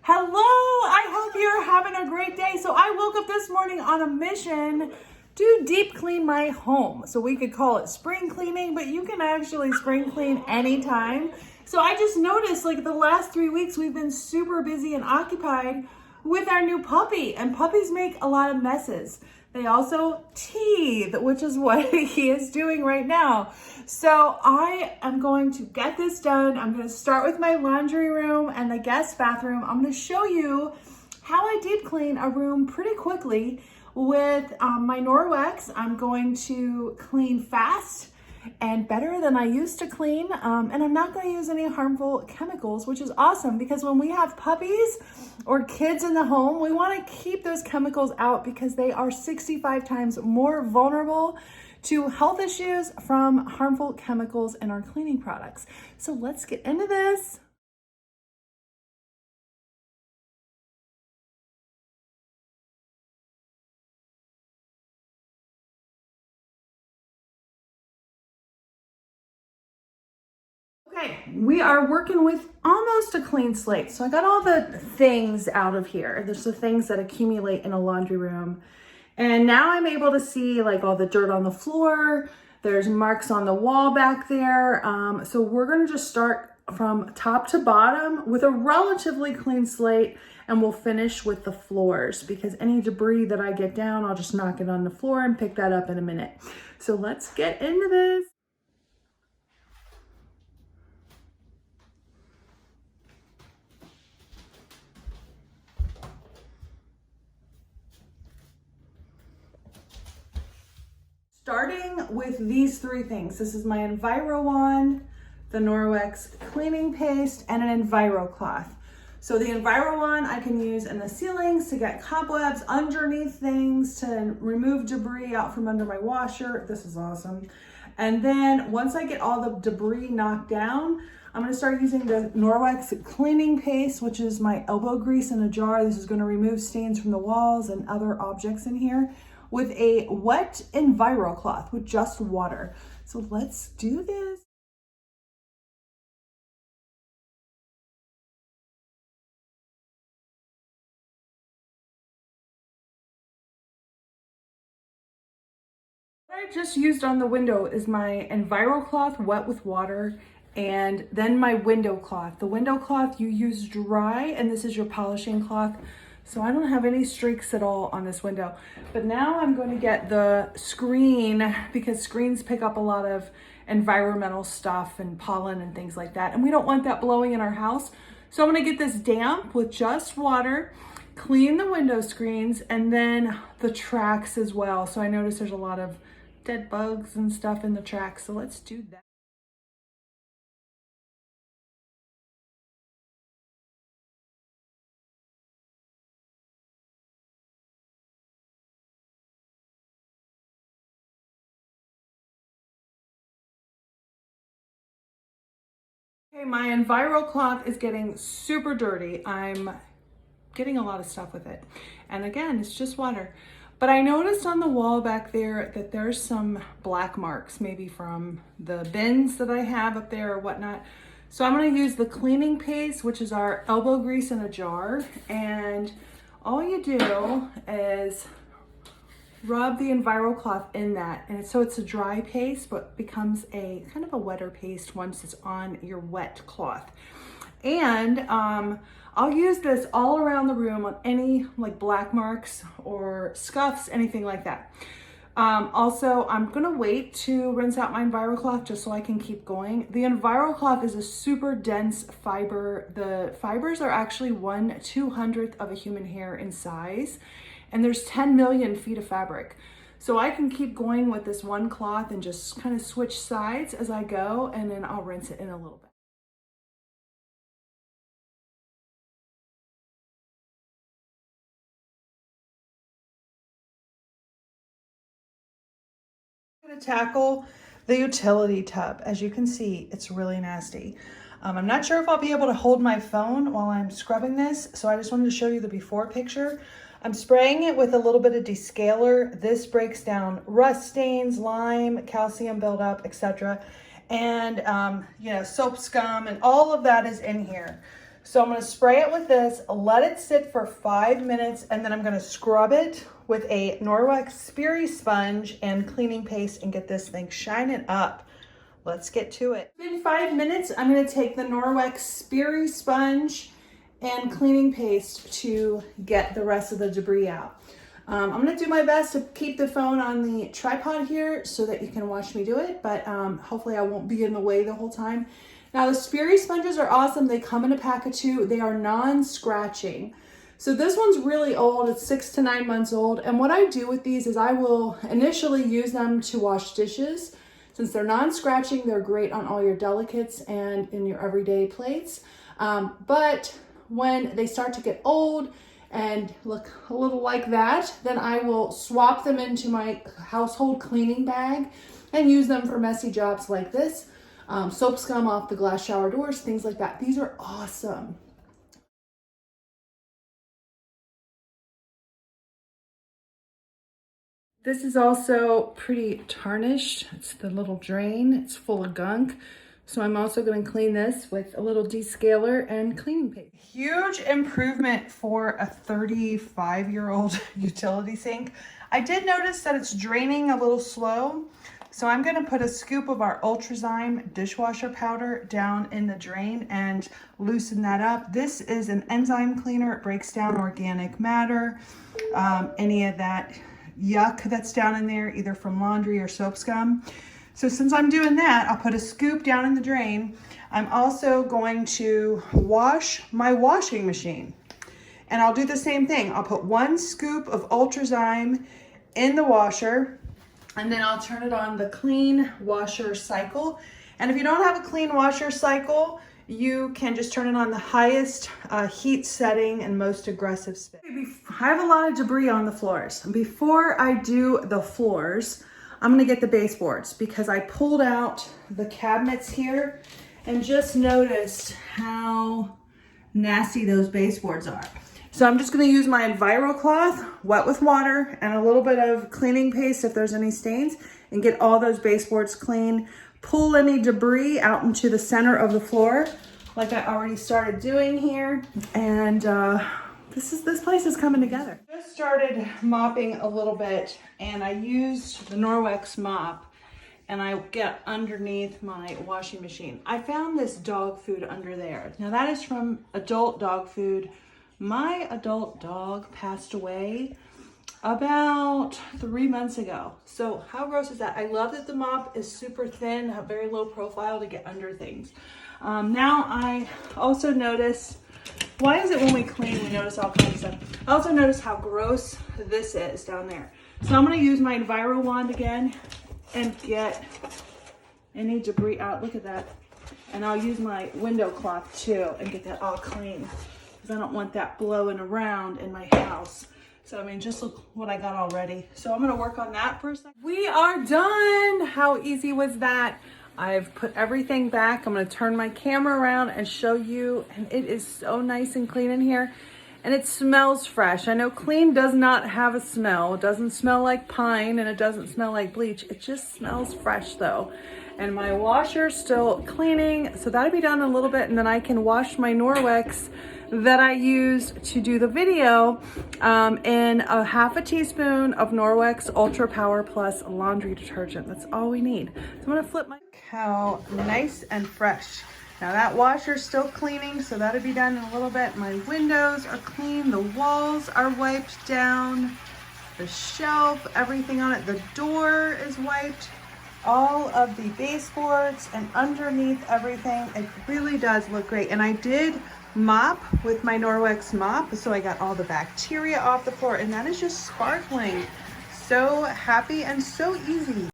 Hello, I hope you're having a great day. So I woke up this morning on a mission to deep clean my home. So we could call it spring cleaning, but you can actually spring clean anytime. So I just noticed like the last 3 weeks we've been super busy and occupied with our new puppy, and puppies make a lot of messes. They also teethe, which is what he is doing right now. So I am going to get this done. I'm going to start with my laundry room and the guest bathroom. I'm going to show you how I did clean a room pretty quickly with my Norwex. I'm going to clean fast and better than I used to clean. And I'm not going to use any harmful chemicals, which is awesome because when we have puppies or kids in the home, we want to keep those chemicals out because they are 65 times more vulnerable to health issues from harmful chemicals in our cleaning products. So let's get into this. Okay, we are working with almost a clean slate. So I got all the things out of here. There's the things that accumulate in a laundry room. And now I'm able to see like all the dirt on the floor. There's marks on the wall back there. So we're gonna just start from top to bottom with a relatively clean slate, and we'll finish with the floors because any debris that I get down, I'll just knock it on the floor and pick that up in a minute. So let's get into this. Starting with these three things. This is my Enviro wand, the Norwex cleaning paste, and an Enviro cloth. So the Enviro wand I can use in the ceilings to get cobwebs underneath things, to remove debris out from under my washer. This is awesome. And then once I get all the debris knocked down, I'm gonna start using the Norwex cleaning paste, which is my elbow grease in a jar. This is gonna remove stains from the walls and other objects in here, with a wet Enviro cloth with just water. So let's do this. What I just used on the window is my Enviro cloth wet with water, and then my window cloth. The window cloth you use dry, and this is your polishing cloth. So I don't have any streaks at all on this window. But now I'm going to get the screen because screens pick up a lot of environmental stuff and pollen and things like that. And we don't want that blowing in our house. So I'm going to get this damp with just water, clean the window screens, and then the tracks as well. So I notice there's a lot of dead bugs and stuff in the tracks. So let's do that. Okay, my Enviro cloth is getting super dirty. I'm getting a lot of stuff with it. And again, it's just water. But I noticed on the wall back there that there's some black marks, maybe from the bins that I have up there or whatnot. So I'm gonna use the cleaning paste, which is our elbow grease in a jar. And all you do is rub the Enviro cloth in that, and so it's a dry paste but becomes a kind of a wetter paste once it's on your wet cloth. And I'll use this all around the room on any like black marks or scuffs, anything like that. Also, I'm gonna wait to rinse out my Enviro cloth just so I can keep going. The Enviro cloth is a super dense fiber. The fibers are actually 1/200th of a human hair in size, and there's 10 million feet of fabric. So I can keep going with this one cloth and just kind of switch sides as I go, and then I'll rinse it in a little bit. I'm gonna tackle the utility tub. As you can see, it's really nasty. I'm not sure if I'll be able to hold my phone while I'm scrubbing this, so I just wanted to show you the before picture. I'm spraying it with a little bit of descaler. This breaks down rust stains, lime, calcium buildup, etc. And, you know, soap scum and all of that is in here. So I'm gonna spray it with this, let it sit for 5 minutes, and then I'm gonna scrub it with a Norwex sponge and cleaning paste and get this thing shining up. Let's get to it. In 5 minutes, I'm gonna take the Norwex sponge and cleaning paste to get the rest of the debris out. I'm gonna do my best to keep the phone on the tripod here so that you can watch me do it, but hopefully I won't be in the way the whole time. Now the sponges are awesome. They come in a pack of 2. They are non-scratching. So this one's really old. It's 6 to 9 months old. And what I do with these is I will initially use them to wash dishes. Since they're non-scratching, they're great on all your delicates and in your everyday plates. But when they start to get old and look a little like that, then I will swap them into my household cleaning bag and use them for messy jobs like this. Soap scum off the glass shower doors, things like that. These are awesome. This is also pretty tarnished. It's the little drain. It's full of gunk. So I'm also going to clean this with a little descaler and cleaning paste. Huge improvement for a 35-year-old utility sink. I did notice that it's draining a little slow. So I'm going to put a scoop of our Ultrazyme dishwasher powder down in the drain and loosen that up. This is an enzyme cleaner. It breaks down organic matter, any of that yuck that's down in there, either from laundry or soap scum. So since I'm doing that, I'll put a scoop down in the drain. I'm also going to wash my washing machine. And I'll do the same thing. I'll put 1 scoop of Ultrazyme in the washer, and then I'll turn it on the clean washer cycle. And if you don't have a clean washer cycle, you can just turn it on the highest heat setting and most aggressive spin. I have a lot of debris on the floors. Before I do the floors, I'm gonna get the baseboards because I pulled out the cabinets here and just noticed how nasty those baseboards are. So I'm just gonna use my Enviro cloth, wet with water, and a little bit of cleaning paste if there's any stains, and get all those baseboards clean. Pull any debris out into the center of the floor, like I already started doing here. And this place is coming together. Just started mopping a little bit, and I used the Norwex mop, and I get underneath my washing machine. I found this dog food under there. Now that is from adult dog food. My adult dog passed away about 3 months ago. So how gross is that? I love that the mop is super thin, a very low profile to get under things. Now I also notice, why is it when we clean, we notice all kinds of stuff? I also notice how gross this is down there. So I'm gonna use my Enviro wand again and get any debris out. Look at that. And I'll use my window cloth too and get that all clean, because I don't want that blowing around in my house. So, I mean, just look what I got already. So I'm gonna work on that for a second. We are done. How easy was that? I've put everything back. I'm gonna turn my camera around and show you, and it is so nice and clean in here. And it smells fresh. I know clean does not have a smell. It doesn't smell like pine and it doesn't smell like bleach. It just smells fresh though. And my washer's still cleaning, so that'll be done in a little bit, and then I can wash my Norwex that I use to do the video in a half a teaspoon of Norwex Ultra Power Plus laundry detergent. That's all we need. So I'm gonna flip my... Look how nice and fresh. Now that washer's still cleaning, so that'll be done in a little bit. My windows are clean, the walls are wiped down, the shelf, everything on it, the door is wiped. All of the baseboards and underneath everything, it really does look great. And I did mop with my Norwex mop, so I got all the bacteria off the floor, and that is just sparkling. So happy and so easy.